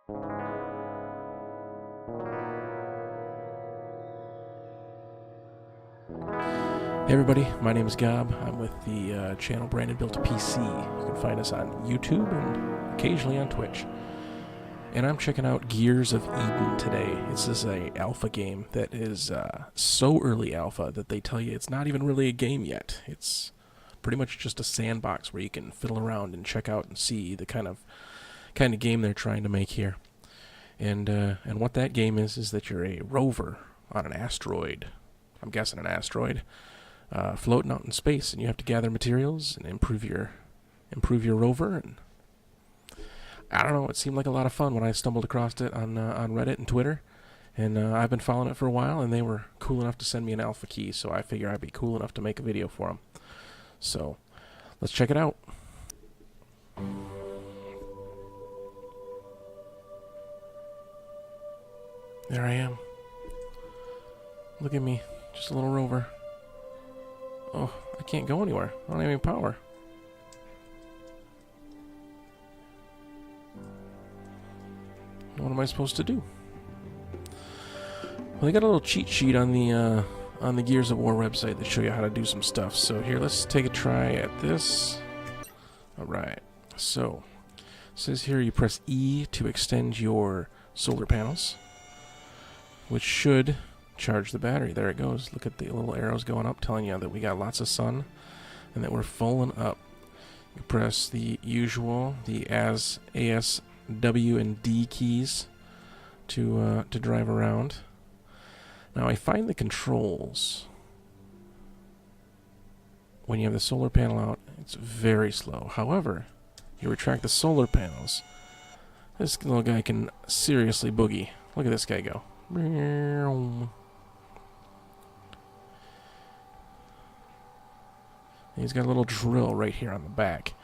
Hey everybody, my name is Gob. I'm with the channel Brandon Built a PC. You can find us on YouTube and occasionally on Twitch. And I'm checking out Gears of Eden today. This is a alpha game that is so early alpha that they tell you it's not even really a game yet. It's pretty much just a sandbox where you can fiddle around and check out and see the kind of game they're trying to make here. And what that game is that you're a rover on an asteroid. I'm guessing an asteroid. Floating out in space, and you have to gather materials and improve your rover. And I don't know, it seemed like a lot of fun when I stumbled across it on Reddit and Twitter, and I've been following it for a while, and they were cool enough to send me an alpha key, so I figure I'd be cool enough to make a video for them. So let's check it out. There I am. Look at me, just a little rover. Oh, I can't go anywhere. I don't have any power. What am I supposed to do? Well, they got a little cheat sheet on the Gears of War website that show you how to do some stuff. So here, let's take a try at this. Alright, so it says here you press E to extend your solar panels, which should charge the battery. There it goes. Look at the little arrows going up telling you that we got lots of sun and that we're filling up. You press the usual, the A, S, W, and D keys to drive around. Now I find the controls when you have the solar panel out, it's very slow. However, you retract the solar panels, this little guy can seriously boogie. Look at this guy go. He's got a little drill right here on the back.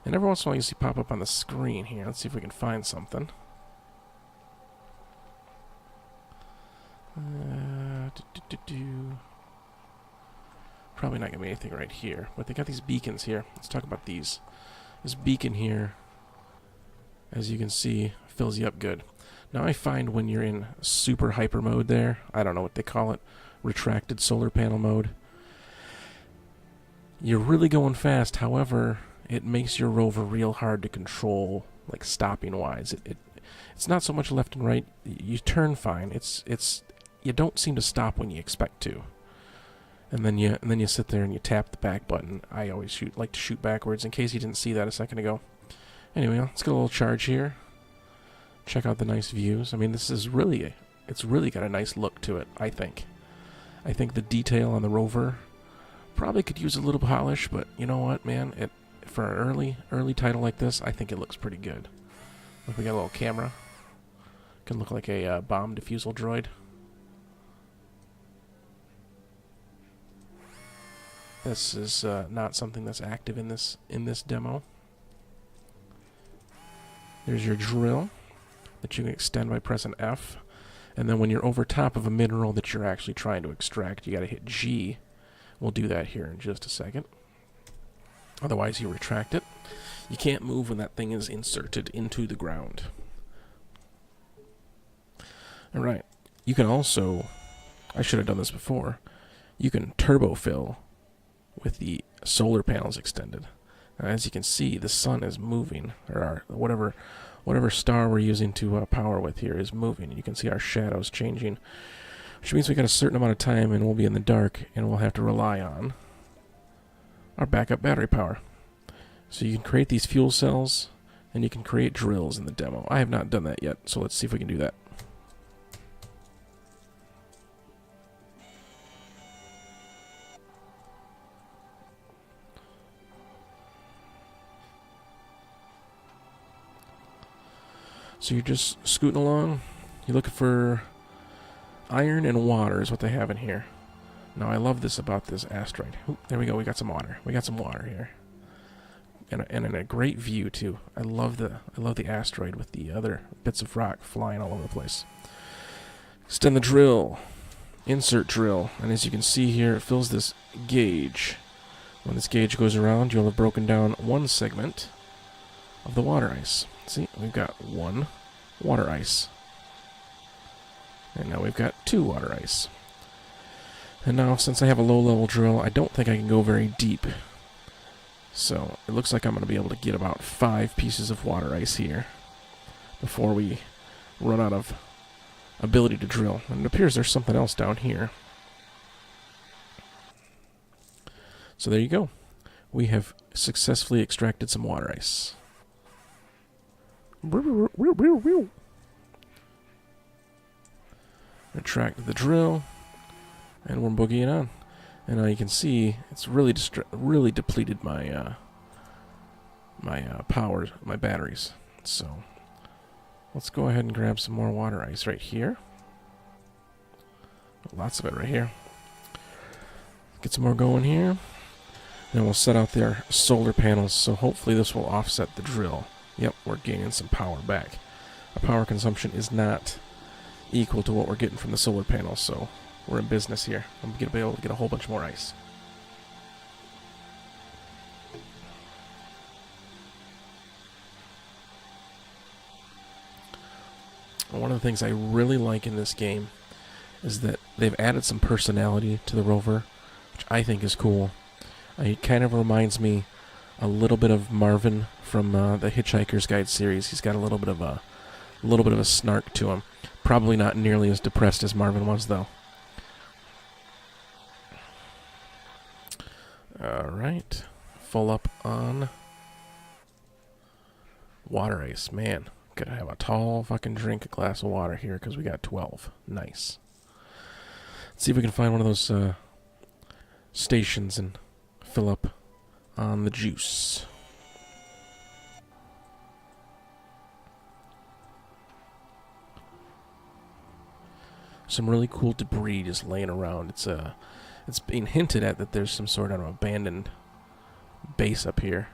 And every once in a while you see pop up on the screen here. Let's see if we can find something. Probably not going to be anything right here. But they got these beacons here. Let's talk about these. This beacon here, as you can see, fills you up good. Now I find when you're in super hyper mode there, I don't know what they call it, retracted solar panel mode, you're really going fast. However, it makes your rover real hard to control, like stopping wise. It's not so much left and right. You turn fine. It's you don't seem to stop when you expect to. And then you sit there and you tap the back button. I always like to shoot backwards in case you didn't see that a second ago. Anyway, let's get a little charge here. Check out the nice views. I mean, this is really it's really got a nice look to it, I think. I think the detail on the rover probably could use a little polish, but you know what, man? For an early title like this, I think it looks pretty good. Look, we got a little camera. Can look like a bomb defusal droid. This is not something that's active in this demo. There's your drill that you can extend by pressing F, and then when you're over top of a mineral that you're actually trying to extract, you got to hit G. We'll do that here in just a second. Otherwise, you retract it. You can't move when that thing is inserted into the ground. Alright. You can also, I should have done this before, you can turbo fill with the solar panels extended. Now, as you can see, the sun is moving, or whatever star we're using to power with here is moving. You can see our shadows changing, which means we got a certain amount of time and we'll be in the dark and we'll have to rely on our backup battery power. So you can create these fuel cells and you can create drills in the demo. I have not done that yet, so let's see if we can do that. So you're just scooting along, you're looking for iron and water is what they have in here. Now I love this about this asteroid. Oop, there we go, we got some water. We got some water here. And in a great view too. I love the asteroid with the other bits of rock flying all over the place. Extend the drill. Insert drill. And as you can see here, it fills this gauge. When this gauge goes around, you'll have broken down one segment of the water ice. See, we've got one. water ice. And now we've got 2 water ice. And now, since I have a low-level drill, I don't think I can go very deep. So, it looks like I'm going to be able to get about 5 pieces of water ice here before we run out of ability to drill. And it appears there's something else down here. So there you go. We have successfully extracted some water ice. Retract the drill, and we're boogieing on. And now you can see it's really depleted my power, my batteries. So let's go ahead and grab some more water ice right here. Lots of it right here. Get some more going here. Then we'll set out their solar panels, so hopefully this will offset the drill. Yep, we're gaining some power back. Our power consumption is not equal to what we're getting from the solar panels, so we're in business here. I'm going to be able to get a whole bunch more ice. One of the things I really like in this game is that they've added some personality to the rover, which I think is cool. It kind of reminds me a little bit of Marvin from the Hitchhiker's Guide series. He's got a little bit of a snark to him. Probably not nearly as depressed as Marvin was, though. All right, full up on water ice. Man, gotta have a tall fucking drink, a glass of water here because we got 12. Nice. Let's see if we can find one of those stations and fill up on the juice. Some really cool debris just laying around. It's being hinted at that there's some sort of abandoned base up here,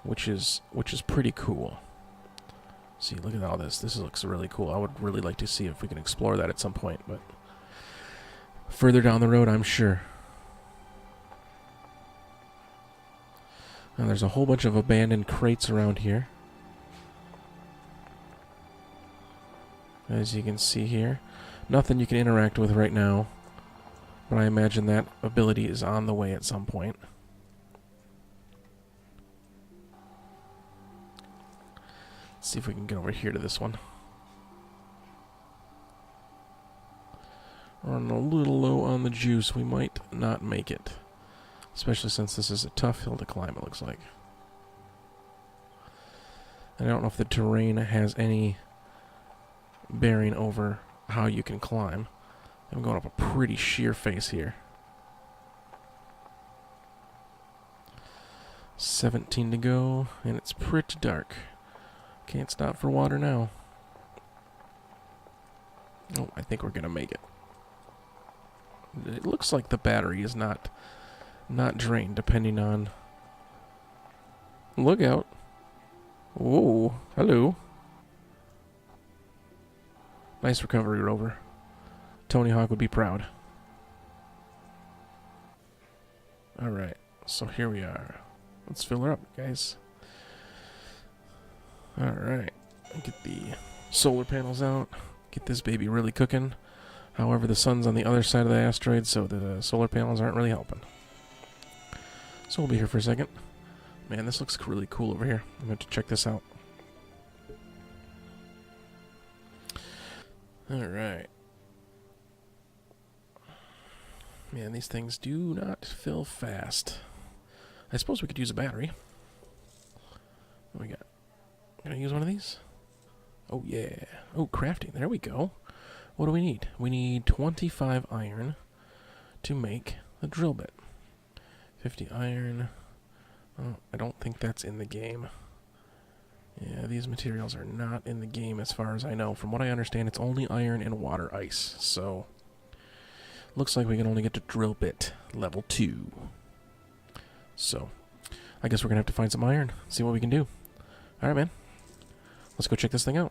which is pretty cool. See, look at all this. This looks really cool. I would really like to see if we can explore that at some point, but further down the road, I'm sure. Now there's a whole bunch of abandoned crates around here, as you can see here. Nothing you can interact with right now, but I imagine that ability is on the way at some point. Let's see if we can get over here to this one. Running a little low on the juice. We might not make it, especially since this is a tough hill to climb, it looks like. I don't know if the terrain has any bearing over how you can climb. I'm going up a pretty sheer face here. 17 to go, and it's pretty dark. Can't stop for water now. Oh, I think we're gonna make it. It looks like the battery is not drained, depending on... Look out. Whoa, hello. Nice recovery, rover. Tony Hawk would be proud. Alright, so here we are. Let's fill her up, guys. Alright, get the solar panels out. Get this baby really cooking. However, the sun's on the other side of the asteroid, so the solar panels aren't really helping. So we'll be here for a second. Man, this looks really cool over here. I'm going to check this out. Alright. Man, these things do not fill fast. I suppose we could use a battery. What do we got? Can I use one of these? Oh, yeah. Oh, crafting. There we go. What do we need? We need 25 iron to make the drill bit. 50 iron. Oh, I don't think that's in the game. Yeah, these materials are not in the game as far as I know. From what I understand, it's only iron and water ice. So, looks like we can only get to drill bit level 2. So, I guess we're going to have to find some iron, see what we can do. Alright, man. Let's go check this thing out.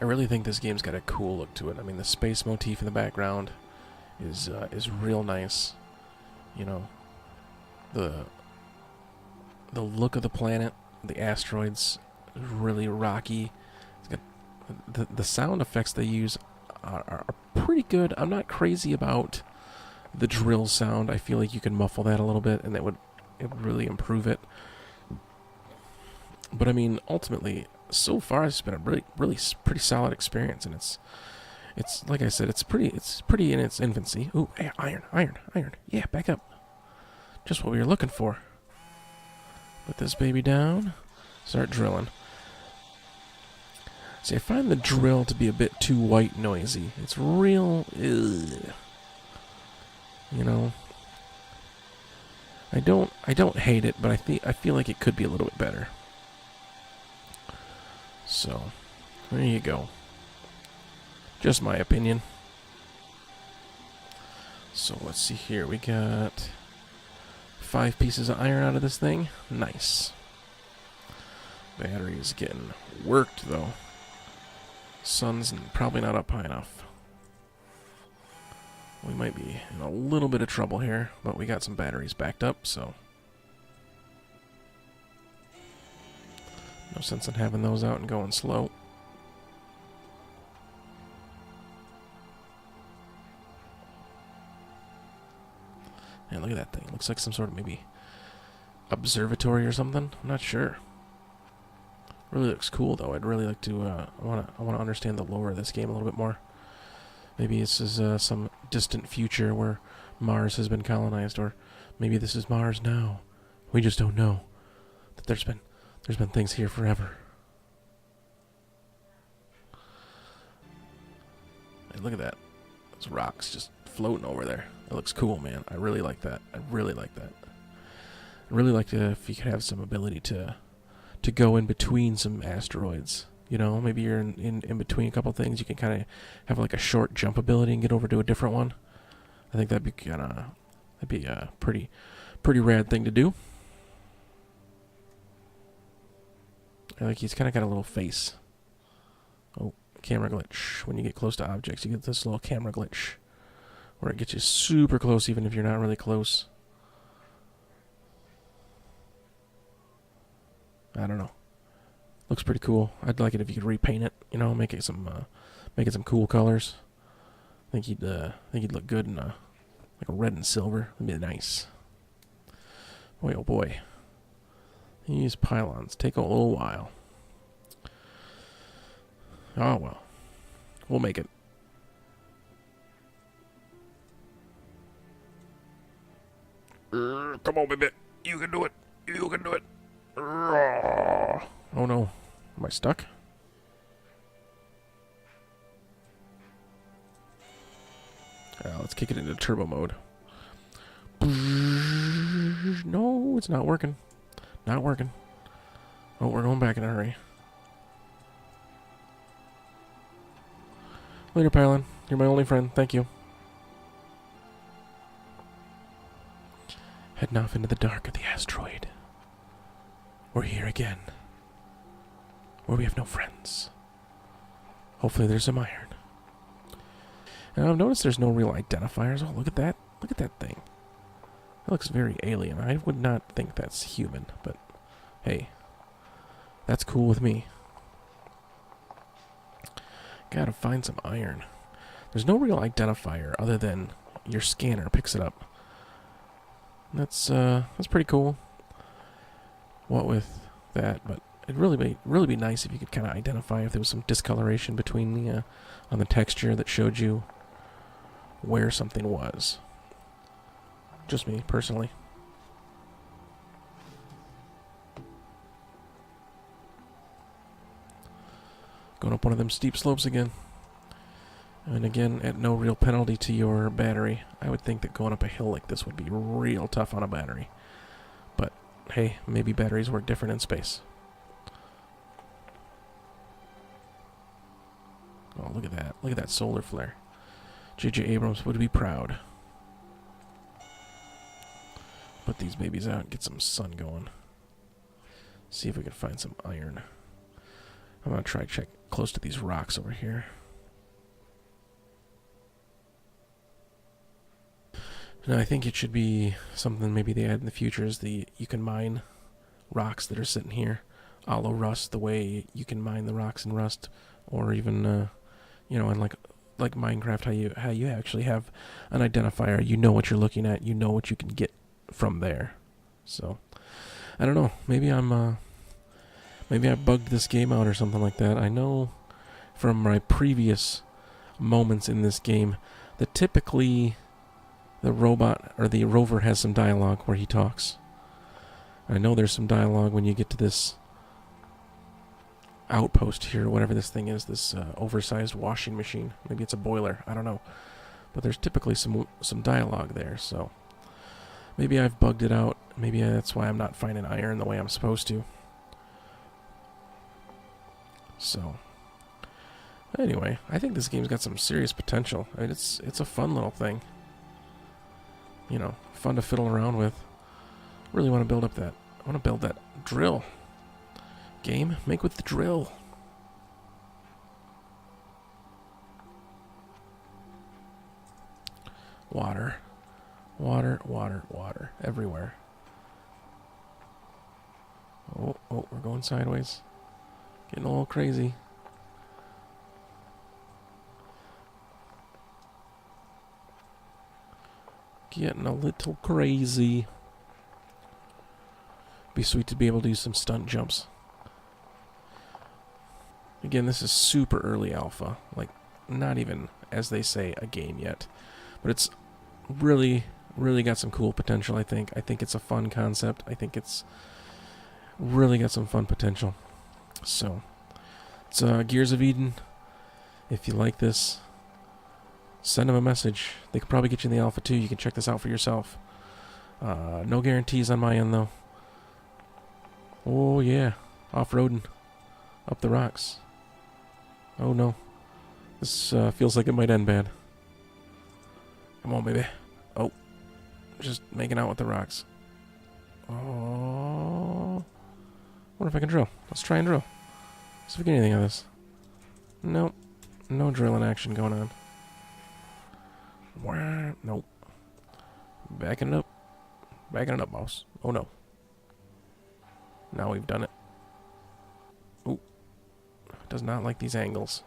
I really think this game's got a cool look to it. I mean, the space motif in the background is real nice. You know, the look of the planet, the asteroids, is really rocky. It's got the sound effects they use are pretty good. I'm not crazy about the drill sound. I feel like you can muffle that a little bit, and it would really improve it. But I mean, ultimately, so far it's been a really pretty solid experience, and it's like I said, it's pretty in its infancy. Ooh, hey, iron. Yeah, back up. Just what we were looking for. Put this baby down. Start drilling. See, I find the drill to be a bit too white noisy. It's real. Ugh. You know, I don't hate it, but I feel like it could be a little bit better. So, there you go. Just my opinion. So let's see here. We got 5 pieces of iron out of this thing. Nice. Battery is getting worked though. Sun's probably not up high enough. We might be in a little bit of trouble here, but we got some batteries backed up, so no sense in having those out and going slow. And look at that thing. Looks like some sort of maybe observatory or something. I'm not sure. Really looks cool though. I'd really like to. I want to understand the lore of this game a little bit more. Maybe this is some distant future where Mars has been colonized, or maybe this is Mars now. We just don't know. That there's been things here forever. Hey, look at that. Those rocks just floating over there. It looks cool, man. I really like that. I really like that. I'd really like to, if you could have some ability to go in between some asteroids. You know, maybe you're in between a couple things. You can kind of have like a short jump ability and get over to a different one. I think that'd be a pretty rad thing to do. I like he's kind of got a little face. Oh, camera glitch. When you get close to objects, you get this little camera glitch where it gets you super close even if you're not really close. I don't know. Looks pretty cool. I'd like it if you could repaint it. You know, make it some cool colors. I think he'd look good in like a red and silver. That'd be nice. Boy, oh boy. These pylons take a little while. Oh well. We'll make it. Come on, baby. You can do it. You can do it. Oh no. Am I stuck? Let's kick it into turbo mode. No, it's not working. Not working. Oh, we're going back in a hurry. Later, Pylon. You're my only friend. Thank you. Heading off into the dark of the asteroid. We're here again. Where we have no friends. Hopefully there's some iron. And I've noticed there's no real identifiers. Oh, look at that. Look at that thing. That looks very alien. I would not think that's human, but hey, that's cool with me. Gotta find some iron. There's no real identifier other than your scanner picks it up. That's pretty cool. What with that, but it'd really be nice if you could kind of identify if there was some discoloration between the on the texture that showed you where something was. Just me personally. Going up one of them steep slopes again. And again, at no real penalty to your battery. I would think that going up a hill like this would be real tough on a battery. But hey, maybe batteries work different in space. Oh, look at that. Look at that solar flare. J.J. Abrams would be proud. Put these babies out and get some sun going. See if we can find some iron. I'm going to try check close to these rocks over here. No, I think it should be something maybe they add in the future is you can mine rocks that are sitting here, a la Rust, the way you can mine the rocks in Rust, or even, you know, in like Minecraft, how you actually have an identifier. You know what you're looking at. You know what you can get from there. So, I don't know. Maybe maybe I bugged this game out or something like that. I know from my previous moments in this game that typically the robot or the rover has some dialogue where he talks. I know there's some dialogue when you get to this outpost here, whatever this thing is, this oversized washing machine. Maybe it's a boiler, I don't know. But there's typically some dialogue there, so maybe I've bugged it out. Maybe that's why I'm not finding iron the way I'm supposed to. So, anyway, I think this game's got some serious potential. I mean, it's a fun little thing. You know, fun to fiddle around with. Really want to build up that. I want to build that drill. Game, make with the drill. Water. Water, water, water. Everywhere. Oh, we're going sideways. Getting a little crazy. Getting a little crazy. Be sweet to be able to do some stunt jumps. Again, this is super early alpha. Like, not even, as they say, a game yet. But it's really, really got some cool potential, I think. I think it's a fun concept. I think it's really got some fun potential. So, it's Gears of Eden. If you like this, send them a message. They could probably get you in the alpha too. You can check this out for yourself. No guarantees on my end, though. Oh, yeah. Off-roading. Up the rocks. Oh, no. This feels like it might end bad. Come on, baby. Oh. Just making out with the rocks. Oh. Wonder if I can drill. Let's try and drill. See if we get anything out of this. Nope. No drilling action going on. Nope. Backing it up. Backing it up, boss. Oh, no. Now we've done it. Ooh. Does not like these angles.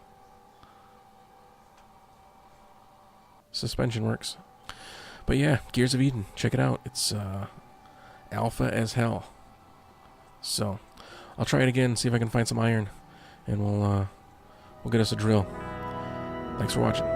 Suspension works. But yeah, Gears of Eden. Check it out. It's alpha as hell. So, I'll try it again, see if I can find some iron. And we'll get us a drill. Thanks for watching.